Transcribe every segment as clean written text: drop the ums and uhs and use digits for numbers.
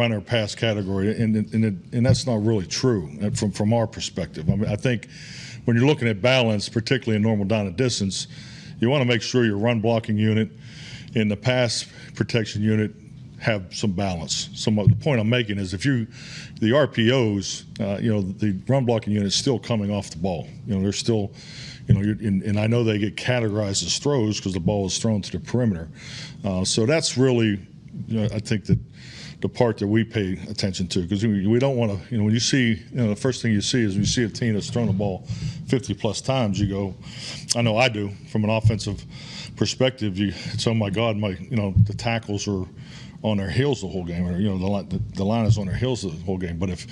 run or pass category, and that's not really true from our perspective. I mean, I think when you're looking at balance, particularly in normal down and distance, you want to make sure your run blocking unit and the pass protection unit have some balance. So the point I'm making is the RPOs, the run blocking unit is still coming off the ball. They're still, and I know they get categorized as throws because the ball is thrown to the perimeter. So that's really, I think that the part that we pay attention to, because we don't want to, when you see, the first thing you see is when you see a team that's thrown the ball 50 plus times, you go, I know I do, from an offensive perspective, it's, oh my God, the tackles are on their heels the whole game, or the line is on their heels the whole game. But if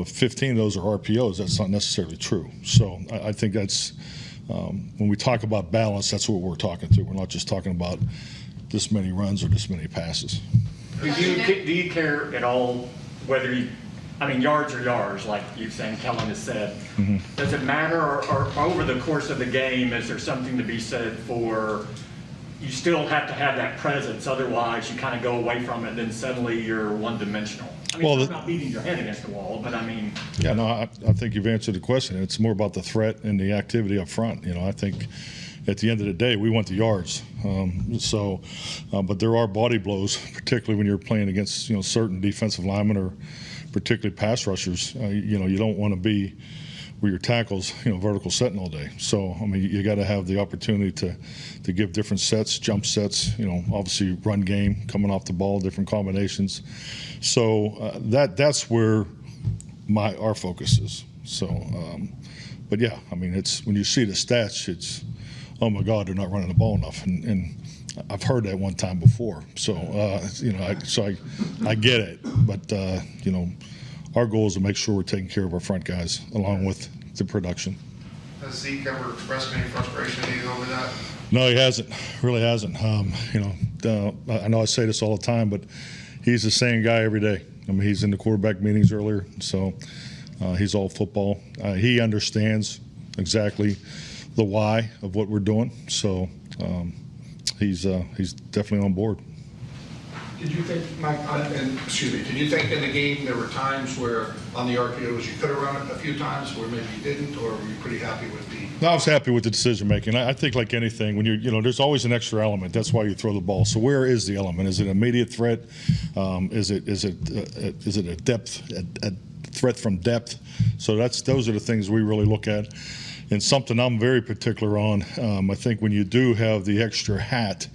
15 of those are RPOs, that's not necessarily true. So I think that's when we talk about balance, that's what we're talking to. We're not just talking about this many runs or this many passes. Do you care at all whether yards are yards, like you've saying, Kellen has said. Mm-hmm. Does it matter, or over the course of the game, is there something to be said for you still have to have that presence, otherwise you kind of go away from it and then suddenly you're one-dimensional? It's not beating your head against the wall, but Yeah, no, I think you've answered the question. It's more about the threat and the activity up front. I think at the end of the day, we want the yards. But there are body blows, particularly when you're playing against certain defensive linemen or particularly pass rushers. You don't want to be where your tackles vertical setting all day. So you got to have the opportunity to give different sets, jump sets. Obviously run game coming off the ball, different combinations. So that's where our focus is. So, but yeah, it's when you see the stats, it's, oh my God, they're not running the ball enough, and I've heard that one time before. So I get it, but our goal is to make sure we're taking care of our front guys along with the production. Has Zeke ever expressed any frustration to you over that? No, he hasn't. Really hasn't. I know I say this all the time, but he's the same guy every day. He's in the quarterback meetings earlier, so he's all football. He understands exactly the why of what we're doing, so he's definitely on board. Did you think, Mike, did you think in the game there were times where on the RPOs you could have run it a few times where maybe you didn't, or were you pretty happy with the? No, I was happy with the decision making. I think like anything, when there's always an extra element. That's why you throw the ball. So where is the element? Is it an immediate threat? Is it a depth, a threat from depth? So those are the things we really look at. And something I'm very particular on, I think when you do have the extra hat,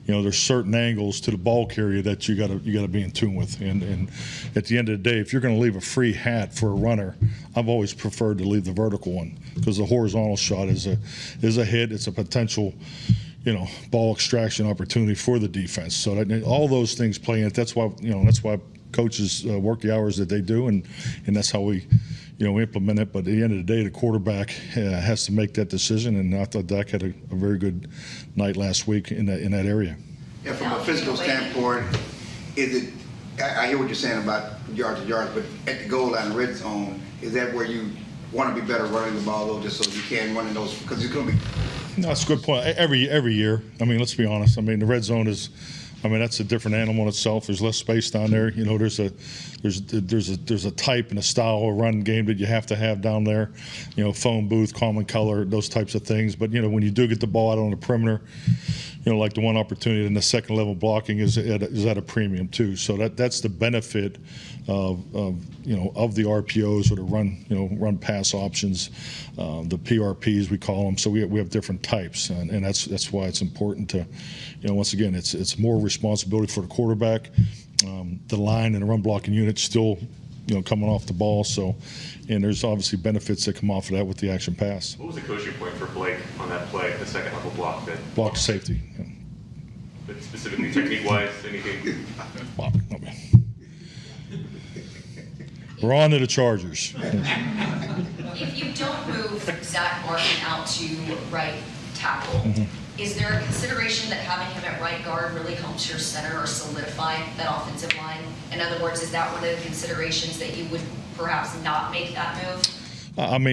there's certain angles to the ball carrier that you gotta be in tune with. And at the end of the day, if you're going to leave a free hat for a runner, I've always preferred to leave the vertical one, because the horizontal shot is a hit. It's a potential, ball extraction opportunity for the defense. So all those things play in it. That's why coaches work the hours that they do, and that's how we implement it. But at the end of the day, the quarterback has to make that decision, and I thought Dak had a very good night last week in that area. Yeah, from a physical standpoint, I hear what you're saying about yards to yards, but at the goal line, red zone, is that where you want to be better running the ball, though, just so you can run in those, because it's going to be. No, that's a good point. Every year, let's be honest. The red zone is. That's a different animal in itself. There's less space down there. There's a type and a style of run game that you have to have down there. Phone booth, common color, those types of things. But when you do get the ball out on the perimeter, like the one opportunity in the second level blocking is at a premium too. So that's the benefit of the RPOs, or the run pass options, the PRPs we call them. So we have different types, and that's why it's important to, once again, it's more responsibility for the quarterback. The line and the run blocking unit still, coming off the ball. So, and there's obviously benefits that come off of that with the action pass. What was the coaching point for Blake on that play, the second level block? Block to safety. Yeah. But specifically technique-wise, anything? Wow. We're on to the Chargers. If you don't move Zach Martin out to right tackle, is there a consideration that having him at right guard really helps your center or solidify that offensive line? In other words, is that one of the considerations that you would perhaps not make that move?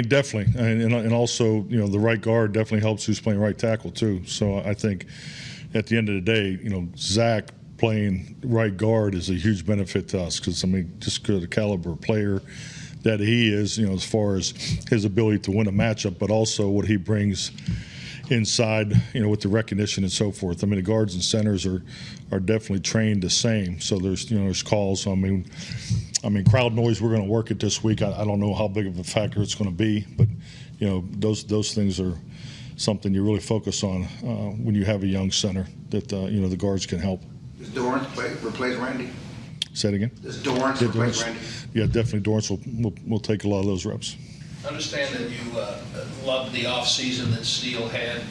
Definitely. And also, the right guard definitely helps who's playing right tackle too. So I think at the end of the day, Zach playing right guard is a huge benefit to us because, I mean, just the caliber of player that he is, you know, as far as his ability to win a matchup, but also what he brings inside, you know, with the recognition and so forth. I mean, the guards and centers are definitely trained the same. So there's calls. I mean, crowd noise, we're going to work it this week. I don't know how big of a factor it's going to be, but, you know, those things are something you really focus on when you have a young center that, you know, the guards can help. Does Dorrance replace Randy? Say it again? Does Dorrance replace Randy? Yeah, definitely Dorrance will take a lot of those reps. I understand that you loved the off-season that Steele had.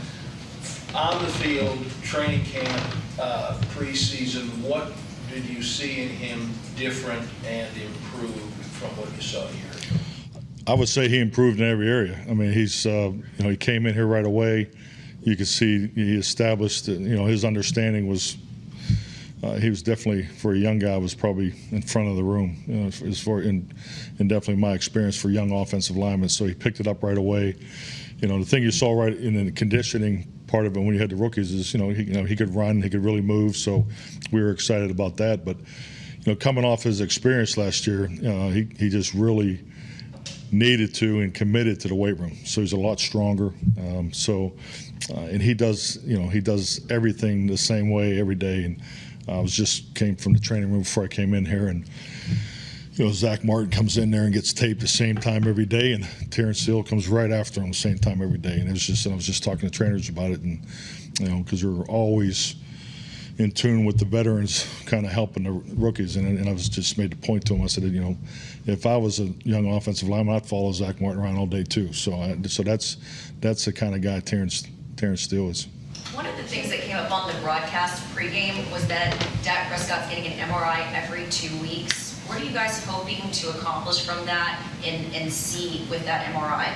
On the field, training camp, preseason, what did you see in him different and improved from what you saw a year ago? I would say he improved in every area. I mean, he's you know, he came in here right away. You could see he established, you know, his understanding was he was definitely, for a young guy, was probably in front of the room, you know, as far in definitely my experience for young offensive linemen. So he picked it up right away. You know, the thing you saw right in the conditioning part of it when you had the rookies is, you know, he could run, he could really move. So we were excited about that. But, you know, coming off his experience last year, he just really needed to and committed to the weight room. So he's a lot stronger. And he does, you know, he does everything the same way every day. And I came from the training room before I came in here, and you know, Zach Martin comes in there and gets taped the same time every day, and Terrence Steele comes right after him the same time every day. And I was just talking to trainers about it, and you know, because we're always in tune with the veterans, kind of helping the rookies. And I was just made the point to him. I said, you know, if I was a young offensive lineman, I'd follow Zach Martin around all day too. So that's the kind of guy Terrence Steele is. One of the things that came up on the broadcast pregame was that Dak Prescott's getting an MRI every 2 weeks. What are you guys hoping to accomplish from that and see with that MRI?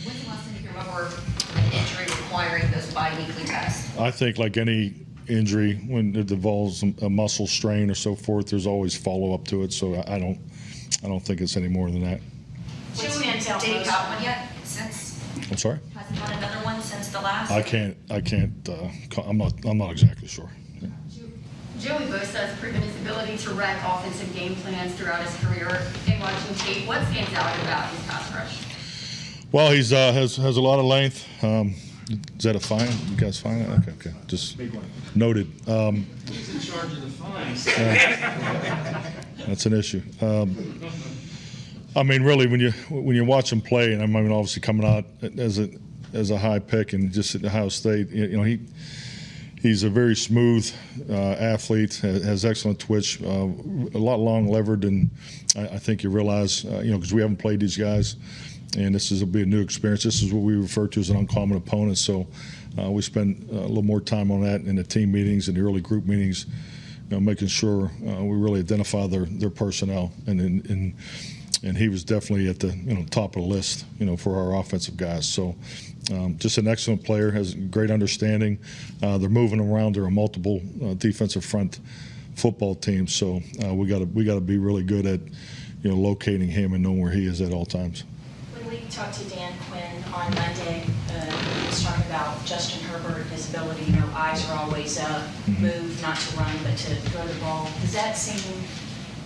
When's the last time you can remember an injury requiring those bi-weekly tests? I think like any injury, when it involves a muscle strain or so forth, there's always follow-up to it. So I don't think it's any more than that. Did he have one yet since? I'm sorry? Hasn't had another one since the last? I can't. I'm not exactly sure. Yeah. Joey Bosa has proven his ability to wreck offensive game plans throughout his career. In watching tape, what stands out about his pass rush? Well, he's has a lot of length. Is that a fine? You guys fine? Okay. Just noted. He's in charge of the fines. That's an issue. I mean, really, when you watch him play, and I mean, obviously coming out as a high pick and just at Ohio State, you know, he's a very smooth athlete, has excellent twitch, a lot long levered than I think you realize, you know, because we haven't played these guys, and this will be a new experience. This is what we refer to as an uncommon opponent. So we spend a little more time on that in the team meetings and the early group meetings, you know, making sure we really identify their personnel and he was definitely at the top of the list, you know, for our offensive guys. So just an excellent player, has great understanding. They're moving around. There are multiple defensive front football teams, so we got to be really good at, you know, locating him and knowing where he is at all times. When we talked to Dan Quinn on Monday, he was talking about Justin Herbert, his ability, you know, eyes are always up, move, not to run, but to throw the ball. Does that seem,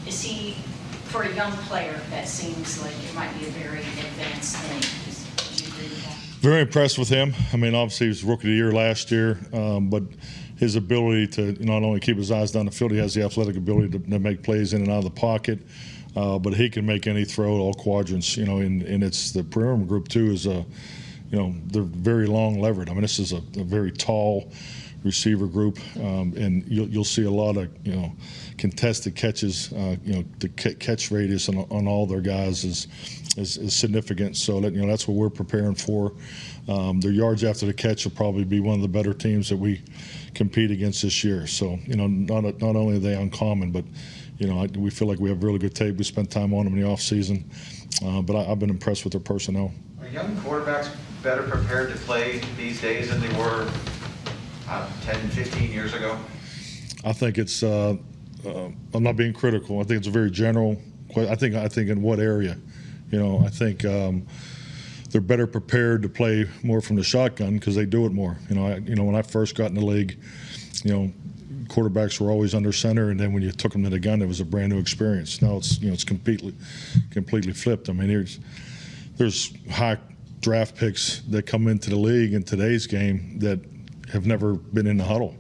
is he, for a young player, that seems like it might be a very advanced thing? Do you agree with that? Very impressed with him. I mean, obviously he was Rookie of the Year last year, but his ability to not only keep his eyes down the field, he has the athletic ability to make plays in and out of the pocket. But he can make any throw, all quadrants, you know, and it's the perimeter group too is you know, they're very long levered. I mean, this is a very tall receiver group, and you'll see a lot of, you know, contested catches. You know, the catch radius on all their guys is significant. So that, you know, that's what we're preparing for. Their yards after the catch will probably be one of the better teams that we compete against this year. So, you know, not only are they uncommon, but you know, we feel like we have really good tape. We spent time on them in the off season, but I've been impressed with their personnel. Are young quarterbacks better prepared to play these days than they were 10, 15 years ago? I think it's. I'm not being critical. I think it's a very general. I think in what area, you know, I think they're better prepared to play more from the shotgun because they do it more. You know, when I first got in the league, you know, quarterbacks were always under center, and then when you took them to the gun, it was a brand new experience. Now it's completely flipped. I mean, there's high draft picks that come into the league in today's game that have never been in the huddle,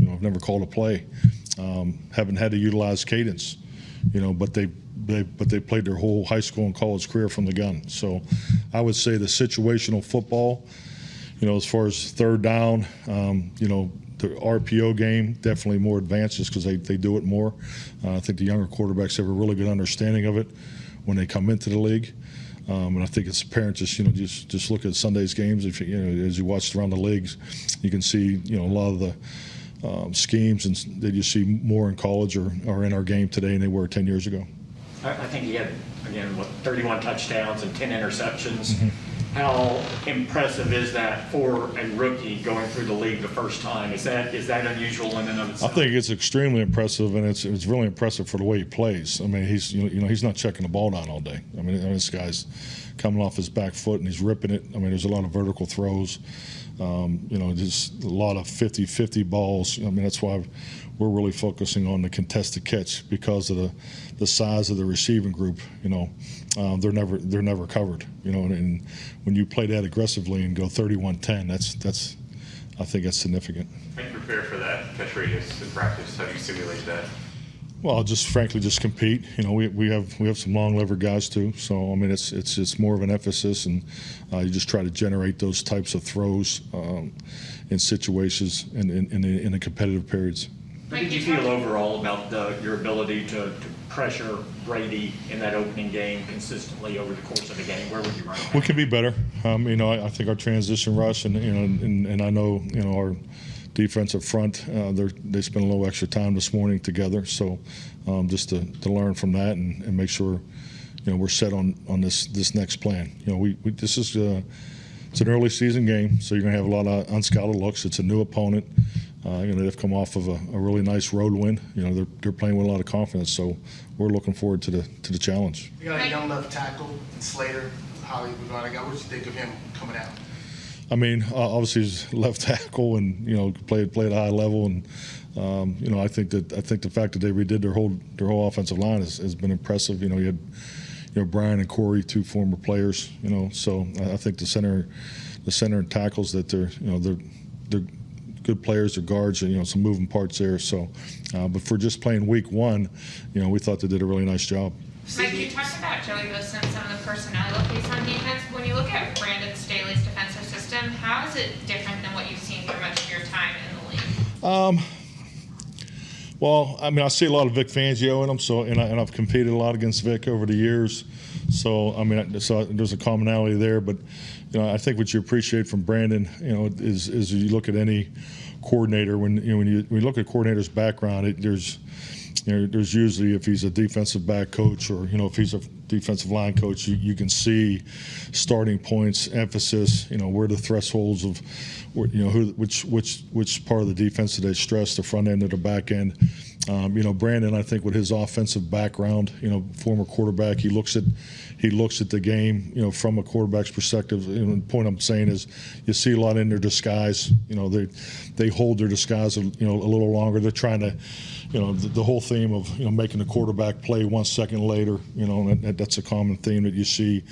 have never called a play, haven't had to utilize cadence, but they played their whole high school and college career from the gun. So I would say the situational football, as far as third down, the RPO game, definitely more advanced just because they do it more. I think the younger quarterbacks have a really good understanding of it when they come into the league. And I think it's apparent just look at Sunday's games. If as you watch around the leagues, you can see a lot of the schemes and that you see more in college or in our game today than they were 10 years ago. I think he had, again, 31 touchdowns and 10 interceptions. Mm-hmm. How impressive is that for a rookie going through the league the first time? Is that unusual in and of itself? I think it's extremely impressive, and it's really impressive for the way he plays. I mean, he's he's not checking the ball down all day. I mean, this guy's coming off his back foot and he's ripping it. I mean, there's a lot of vertical throws. Just a lot of 50-50 balls. I mean, that's why we're really focusing on the contested catch because of the size of the receiving group. They're never covered. And when you play that aggressively and go 31-10, I think that's significant. How do you prepare for that catch radius in practice? How do you simulate that? Well, frankly, just compete. We have some long lever guys too. So I mean, it's more of an emphasis, and you just try to generate those types of throws in situations in the competitive periods. What did you feel overall about your ability to pressure Brady in that opening game consistently over the course of the game? Where would you rank? We can be better. I think our transition rush and I know our defensive front, they spent a little extra time this morning together. So just to learn from that and make sure we're set on this next plan. This is it's an early season game, so you're going to have a lot of unscouted looks. It's a new opponent. They've come off of a really nice road win. They're playing with a lot of confidence, so we're looking forward to the challenge. You got a young left tackle, Slater, Hollywood. What do you think of him coming out? I mean, obviously he's left tackle and played at a high level, and I think the fact that they redid their whole offensive line has been impressive. You had Brian and Corey, two former players. So I think the center and tackles that they're good players, they're guards, and some moving parts there. So, but for just playing week one, we thought they did a really nice job. Mike, you talked about Joey Bosa and some of the personnel piece on defense. When you look at Brandon Staley's defensive system, how is it different than what you've seen through much of your time in the league? Well, I mean, I see a lot of Vic Fangio in them, so and I've competed a lot against Vic over the years. So I mean, there's a commonality there. But I think what you appreciate from Brandon, is you look at any coordinator when you look at a coordinator's background, there's usually, if he's a defensive back coach or if he's a defensive line coach, you can see starting points, emphasis, where the thresholds of, which part of the defense do they stress, the front end or the back end. Brandon, I think with his offensive background, former quarterback, he looks at the game, from a quarterback's perspective. The point I'm saying is, you see a lot in their disguise. They hold their disguise a little longer. They're trying to, the whole theme of making the quarterback play 1 second later. That's a common theme that you see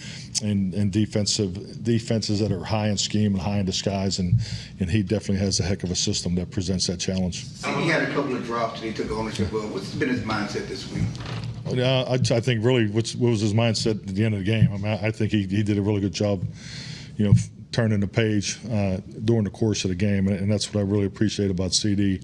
in defenses that are high in scheme and high in disguise, and he definitely has a heck of a system that presents that challenge. He had a couple of drops and he took ownership of. What's been his mindset this week? I think really what was his mindset at the end of the game. I mean, I think he did a really good job, turning the page during the course of the game, and that's what I really appreciate about CD.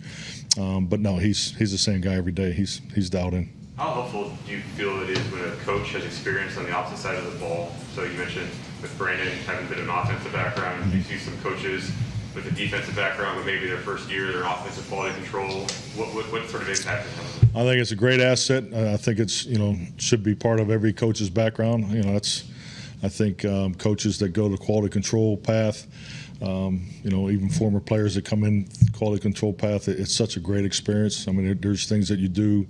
But no, he's the same guy every day. He's dialed in. How helpful do you feel it is when a coach has experience on the opposite side of the ball? So you mentioned with Brandon having been an offensive background, you see some coaches with a defensive background, but maybe their first year, their offensive quality control. What sort of impact is that? I think it's a great asset. I think it's should be part of every coach's background. I think coaches that go the quality control path, even former players that come in quality control path, it's such a great experience. I mean, there's things that you do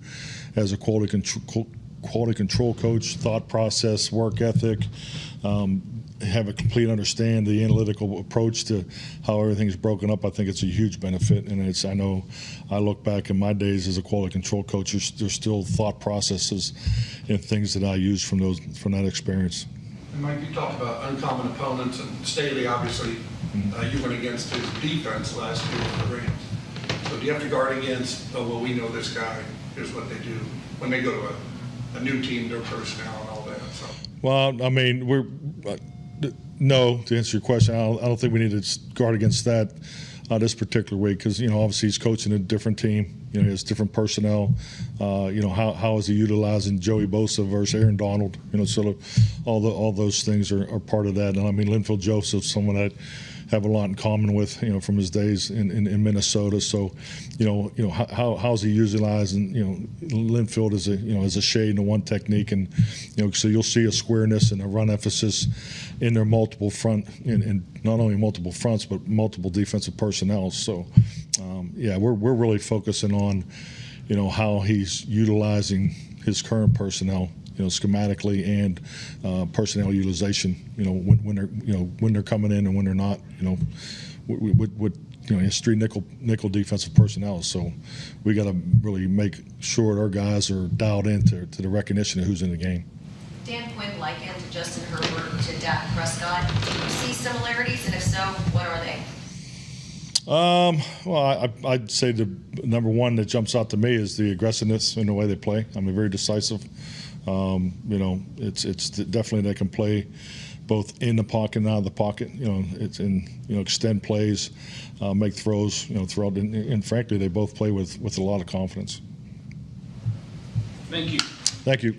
as a quality control coach, thought process, work ethic, have a complete understand the analytical approach to how everything's broken up, I think it's a huge benefit. And I know I look back in my days as a quality control coach, there's still thought processes and things that I use from that experience. And Mike, you talked about uncommon opponents, and Staley, obviously, you went against his defense last year with the Rams. So do you have to guard against, oh, well, we know this guy, here's what they do, when they go to a new team, their personnel and all that, so. Well, I mean, no, to answer your question, I don't think we need to guard against that this particular week because, obviously he's coaching a different team. He has different personnel. How is he utilizing Joey Bosa versus Aaron Donald? So all those things are part of that. And I mean, Linfield Joseph's someone that I have a lot in common with, from his days in Minnesota. So, how's he utilizing, Linfield as a shade and a one technique, and so you'll see a squareness and a run emphasis in their multiple front, and not only multiple fronts but multiple defensive personnel. So, we're really focusing on, how he's utilizing his current personnel, schematically and personnel utilization, when they're coming in and when they're not, with his three nickel defensive personnel. So we got to really make sure our guys are dialed into the recognition of who's in the game. Dan Quinn likened Justin Herbert to Dak Prescott. Do you see similarities, and if so, what are they? Well, I'd say the number one that jumps out to me is the aggressiveness in the way they play. I mean, very decisive. It's definitely they can play both in the pocket and out of the pocket. It's in extend plays, make throws. Throughout, and frankly, they both play with a lot of confidence. Thank you. Thank you.